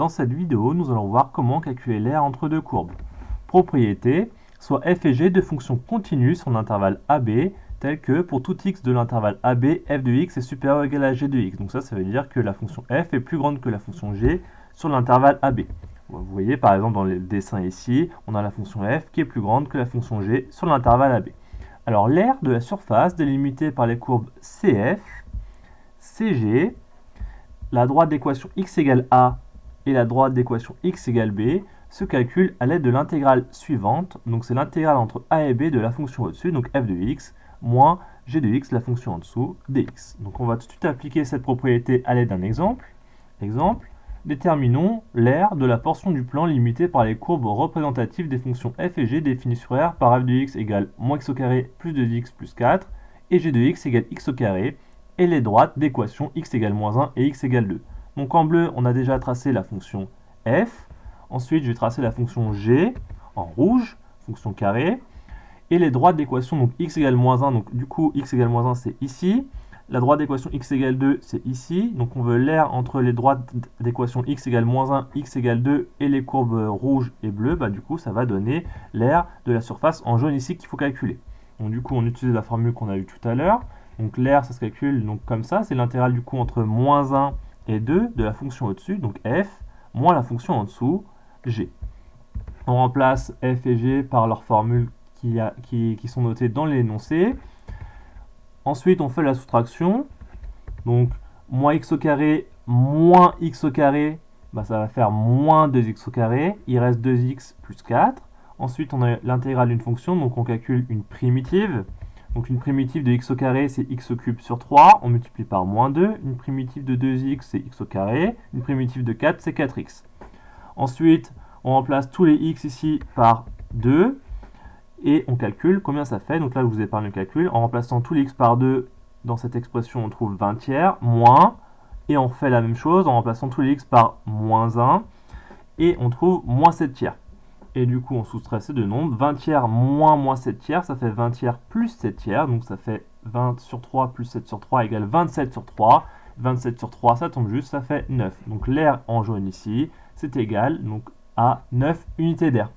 Dans cette vidéo, nous allons voir comment calculer l'aire entre deux courbes. Propriété, soit f et g de fonctions continues sur l'intervalle AB, tel que pour tout x de l'intervalle AB, f de x est supérieur ou égal à g de x. Donc ça veut dire que la fonction f est plus grande que la fonction g sur l'intervalle AB. Vous voyez par exemple dans le dessin ici, on a la fonction f qui est plus grande que la fonction g sur l'intervalle AB. Alors l'aire de la surface délimitée par les courbes CF, CG, la droite d'équation x égale a et la droite d'équation x égale b se calculent à l'aide de l'intégrale suivante. Donc c'est l'intégrale entre a et b de la fonction au-dessus, donc f de x, moins g de x, la fonction en dessous, dx. Donc on va tout de suite appliquer cette propriété à l'aide d'un exemple. Exemple, déterminons l'aire de la portion du plan limitée par les courbes représentatives des fonctions f et g définies sur R par f de x égale moins x au carré plus 2x plus 4 et g de x égale x au carré et les droites d'équation x égale moins 1 et x égale 2. Donc en bleu, on a déjà tracé la fonction f. Ensuite, je vais tracer la fonction g en rouge, fonction carré. Et les droites d'équation, donc x égale moins 1, donc du coup x égale moins 1 c'est ici. La droite d'équation x égale 2 c'est ici. Donc on veut l'aire entre les droites d'équation x égale moins 1, x égale 2 et les courbes rouge et bleu. Du coup ça va donner l'aire de la surface en jaune ici qu'il faut calculer. Donc du coup on utilise la formule qu'on a eue tout à l'heure. Donc l'aire ça se calcule donc comme ça, c'est l'intégrale du coup entre moins 1 et 2 de la fonction au-dessus, donc f, moins la fonction en dessous, g. On remplace f et g par leurs formules qui sont notées dans l'énoncé. Ensuite, on fait la soustraction. Donc, moins x au carré, moins x au carré, ça va faire moins 2x au carré. Il reste 2x plus 4. Ensuite, on a l'intégrale d'une fonction, donc on calcule une primitive. Donc une primitive de x au carré, c'est x au cube sur 3, on multiplie par moins 2. Une primitive de 2x, c'est x au carré. Une primitive de 4, c'est 4x. Ensuite, on remplace tous les x ici par 2. Et on calcule combien ça fait. Donc là, je vous épargne le calcul. En remplaçant tous les x par 2, dans cette expression, on trouve 20 tiers, moins. Et on refait la même chose en remplaçant tous les x par moins 1. Et on trouve moins 7 tiers. Et du coup, on soustrait ces deux nombres. 20 tiers moins 7 tiers, ça fait 20 tiers plus 7 tiers. Donc ça fait 20 sur 3 plus 7 sur 3 égale 27 sur 3. 27 sur 3, ça tombe juste, ça fait 9. Donc l'aire en jaune ici, c'est égal donc, à 9 unités d'air.